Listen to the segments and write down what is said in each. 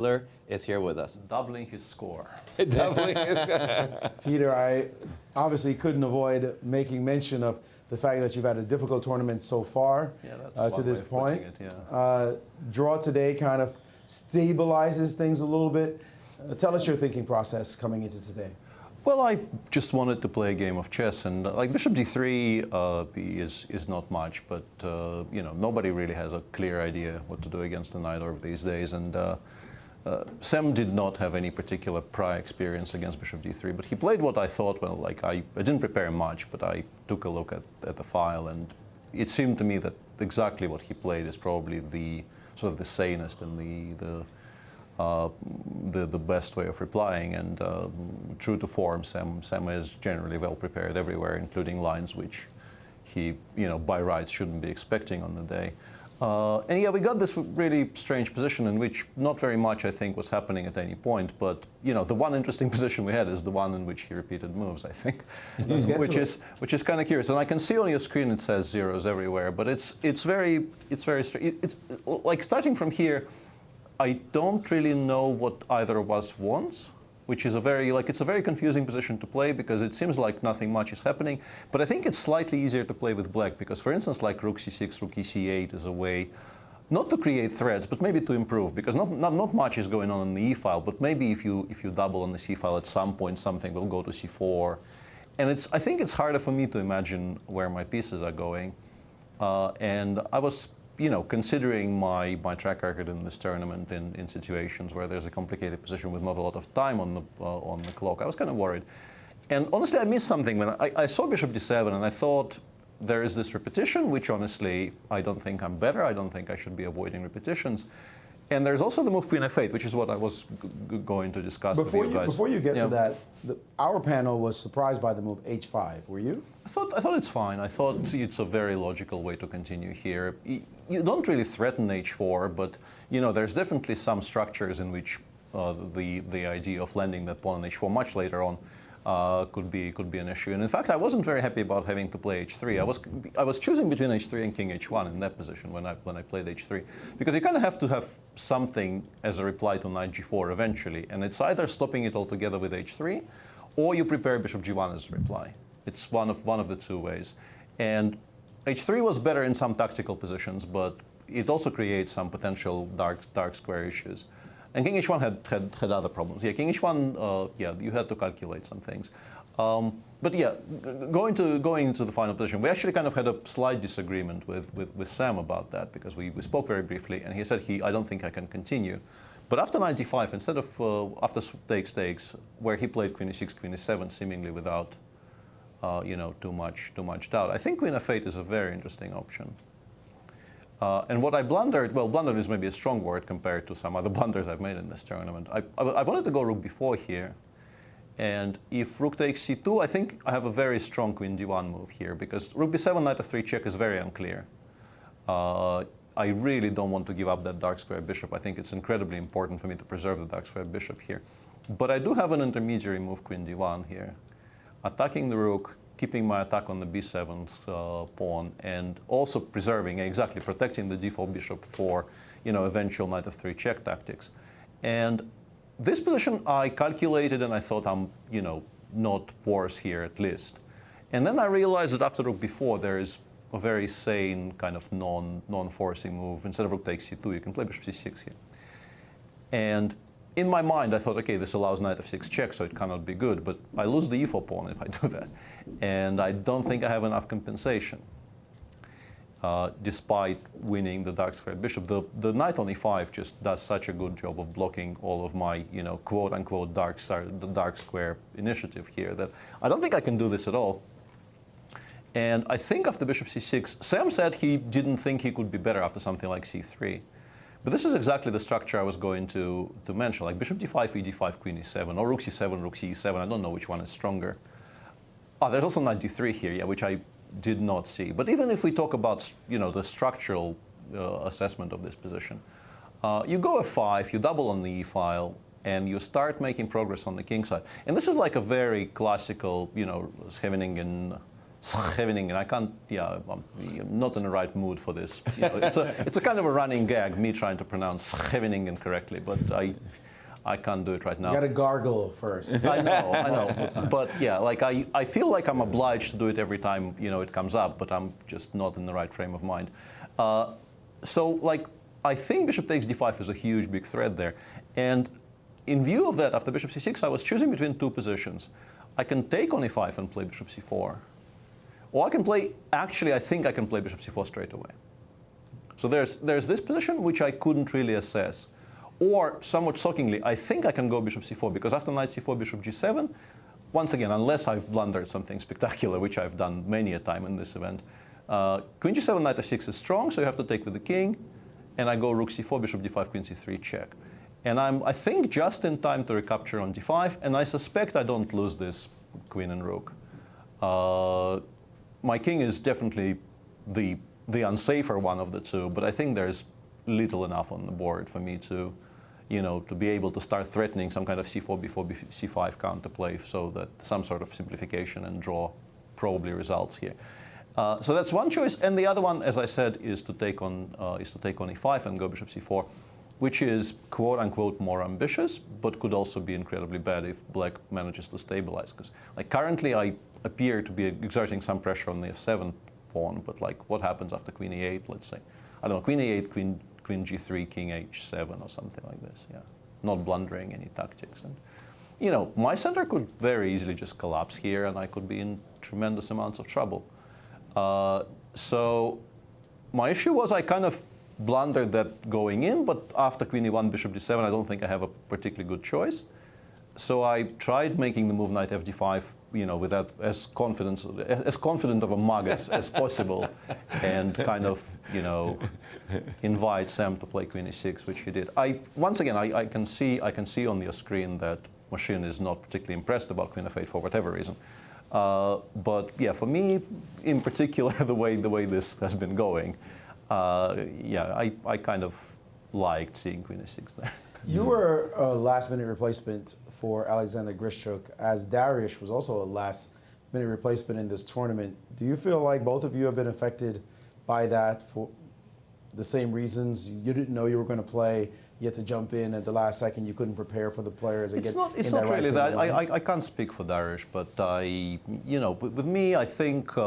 Svidler is here with us. Doubling his score. Doubling Peter, I obviously couldn't avoid making mention of the fact that you've had a difficult tournament so far to this point. Draw today kind of stabilizes things a little bit. Tell us your thinking process coming into today. Well, I just wanted to play a game of chess, and like Bishop d3 is not much, but you know, nobody really has a clear idea what to do against the knight of these days. And Sam did not have any particular prior experience against Bishop d3, but he played what I thought. Well, like I didn't prepare much, but I took a look at the file, and it seemed to me that exactly what he played is probably the sort of the sanest and the best way of replying, and true to form, Sam is generally well prepared everywhere, including lines which he, you know, by rights shouldn't be expecting on the day. And yeah, we got this really strange position in which not very much, I think, was happening at any point. But you know, the one interesting position we had is the one in which he repeated moves, I think, which is kind of curious. And I can see on your screen it says zeros everywhere, but it's very strange. It's like starting from here. I don't really know what either of us wants, which is it's a very confusing position to play because it seems like nothing much is happening. But I think it's slightly easier to play with black because, for instance, like rook c6, rook e8 is a way not to create threats, but maybe to improve, because not much is going on in the e file. But maybe if you double on the c file at some point, something will go to c4, and I think it's harder for me to imagine where my pieces are going. And I was, you know, considering my track record in this tournament in situations where there's a complicated position with not a lot of time on the clock, I was kind of worried. And honestly, I missed something when I saw Bishop d7, and I thought there is this repetition, which honestly, I don't think I'm better. I don't think I should be avoiding repetitions. And there's also the move queen f8, which is what I was going to discuss with you guys. Before you get to that, our panel was surprised by the move h5. Were you? I thought it's fine. I thought it's a very logical way to continue here. You don't really threaten h4, but you know, there's definitely some structures in which the idea of landing that pawn on h4 much later on could be an issue. And in fact, I wasn't very happy about having to play h3. I was choosing between h3 and king h1 in that position when I played h3, because you kind of have to have something as a reply to knight g4 eventually, and it's either stopping it altogether with h3, or you prepare bishop g1 as a reply. It's one of the two ways. And h3 was better in some tactical positions, but it also creates some potential dark square issues. And king h1 had other problems. Yeah, king h1, yeah, you had to calculate some things. But yeah, going into the final position, we actually kind of had a slight disagreement with Sam about that, because we spoke very briefly, and he said I don't think I can continue. But after 95, instead of after takes, where he played queen e6, queen e7, seemingly without you know, too much doubt, I think queen f8 is a very interesting option. And what I blundered, well, blundered is maybe a strong word compared to some other blunders I've made in this tournament. I wanted to go rook b4 here, and if rook takes c2, I think I have a very strong queen d1 move here, because rook b7, knight f3 check is very unclear. I really don't want to give up that dark square bishop. I think it's incredibly important for me to preserve the dark square bishop here. But I do have an intermediary move, queen d1 here, attacking the rook, keeping my attack on the b7 pawn, and also preserving, exactly, protecting the d4 bishop for, you know, eventual knight f3 check tactics. And this position I calculated, and I thought I'm, you know, not worse here at least. And then I realized that after rook b4 there is a very sane kind of non-forcing move. Instead of rook takes c2, you can play bishop c6 here. And in my mind, I thought, okay, this allows knight f6 check, so it cannot be good, but I lose the e4 pawn if I do that. And I don't think I have enough compensation, despite winning the dark square bishop. The knight on e5 just does such a good job of blocking all of my, you know, quote-unquote dark square initiative here that I don't think I can do this at all. And I think after bishop c6, Sam said he didn't think he could be better after something like c3. But this is exactly the structure I was going to mention, like bishop d5, e d5, queen e7, or rook c7, rook c7. I don't know which one is stronger. There's also knight d3 here, yeah, which I did not see. But even if we talk about, you know, the structural assessment of this position, you go f5, you double on the e file, and you start making progress on the king side. And this is like a very classical, you know, Scheveningen Scheveningen. I can't. Yeah, I'm not in the right mood for this. You know, it's a kind of a running gag, me trying to pronounce Scheveningen correctly, but I can't do it right now. You got to gargle first. I know. But yeah, like I feel like I'm obliged to do it every time, you know, it comes up, but I'm just not in the right frame of mind. So like, I think bishop takes d5 is a huge, big threat there. And in view of that, after bishop c6, I was choosing between two positions. I can take on e5 and play bishop c4. Or I can play, actually, I think I can play bishop c4 straight away. So there's this position which I couldn't really assess. Or, somewhat shockingly, I think I can go bishop c4, because after knight c4, bishop g7, once again, unless I've blundered something spectacular, which I've done many a time in this event, queen g7, knight f6 is strong, so you have to take with the king, and I go rook c4, bishop d5, queen c3, check. And I'm, I think, just in time to recapture on d5, and I suspect I don't lose this queen and rook. My king is definitely the unsafer one of the two, but I think there's little enough on the board for me to, you know, to be able to start threatening some kind of c4 before c5 counterplay, so that some sort of simplification and draw probably results here. So that's one choice, and the other one, as I said, is to take on e5 and go bishop c4, which is quote unquote more ambitious, but could also be incredibly bad if black manages to stabilize. Because like currently, I appear to be exerting some pressure on the f7 pawn, but like what happens after queen e8? Let's say, I don't know, queen e8, queen g3, king h7, or something like this. Yeah, not blundering any tactics. And you know, my center could very easily just collapse here, and I could be in tremendous amounts of trouble. So my issue was I kind of blundered that going in, but after queen e1, bishop d7, I don't think I have a particularly good choice. So I tried making the move knight fd5, you know, with that as confident of a mug as possible, and kind of, you know, invite Sam to play queen e6, which he did. Once again, I can see on your screen that machine is not particularly impressed about queen f8 for whatever reason. But yeah, for me in particular, the way this has been going, yeah, I kind of liked seeing queen e6 there. You were a last-minute replacement for Alexander Grischuk, as Dariush was also a last-minute replacement in this tournament. Do you feel like both of you have been affected by that for the same reasons? You didn't know you were going to play. You had to jump in at the last second. You couldn't prepare for the players. It's not really that. I can't speak for Dariush, but you know, with me, I think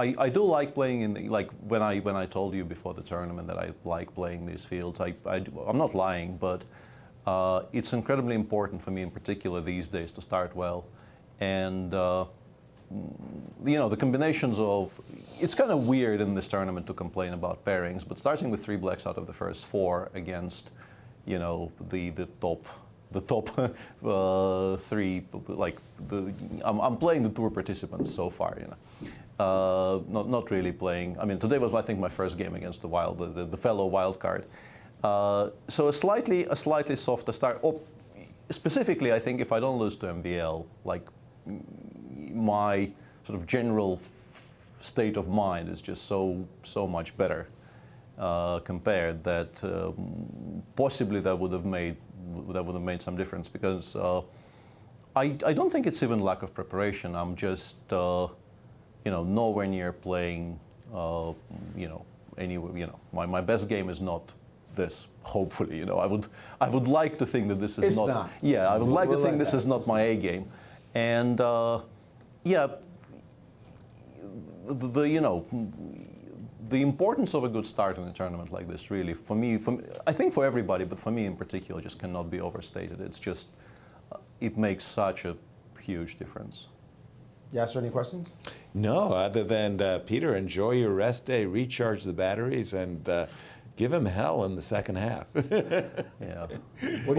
I do like playing in the, like when I told you before the tournament that I like playing these fields. I'm not lying, but it's incredibly important for me in particular these days to start well, and you know, the combinations of, it's kind of weird in this tournament to complain about pairings, but starting with 3 blacks out of the first 4 against, you know, the top 3, like I'm playing the tour participants so far, you know, not really playing. I mean, today was, I think, my first game against the fellow wild card. So a slightly softer start. Or specifically, I think if I don't lose to MBL, like my sort of general state of mind is just so much better compared that possibly that would have made some difference, because I don't think it's even lack of preparation. I'm just you know, nowhere near playing you know, anywhere. You know, my best game is not this. Hopefully, you know, I would like to think that this is not. Yeah, I would like to think this is not my A game, and yeah, you know, the importance of a good start in a tournament like this, really, for me, I think for everybody, but for me in particular, just cannot be overstated. It's just, it makes such a huge difference. Yes, any questions? No, other than Peter, enjoy your rest day, recharge the batteries, and give him hell in the second half. Yeah. What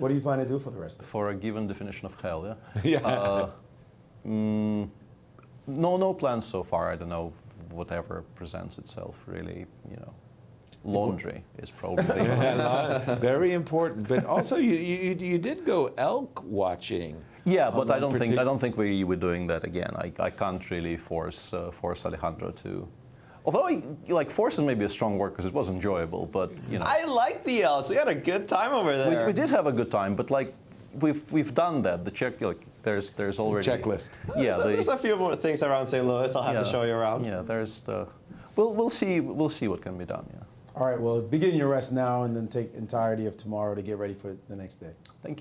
do you plan to do for the rest of it? For a given definition of hell, Yeah. No plans so far. I don't know, whatever presents itself, really, you know. Laundry is probably very important. But also, you did go elk watching. Yeah, but I don't think we were doing that again. I can't really force Alejandro to. Although, like, force is maybe a strong word because it was enjoyable, but, you know. I like the elks. We had a good time over there. We did have a good time, but, like, we've done that. The check, like, there's already Checklist. Yeah, There's a few more things around St. Louis I'll have to show you around. Yeah, there's the. We'll see what can be done. Yeah. All right, well, begin your rest now and then take entirety of tomorrow to get ready for the next day. Thank you.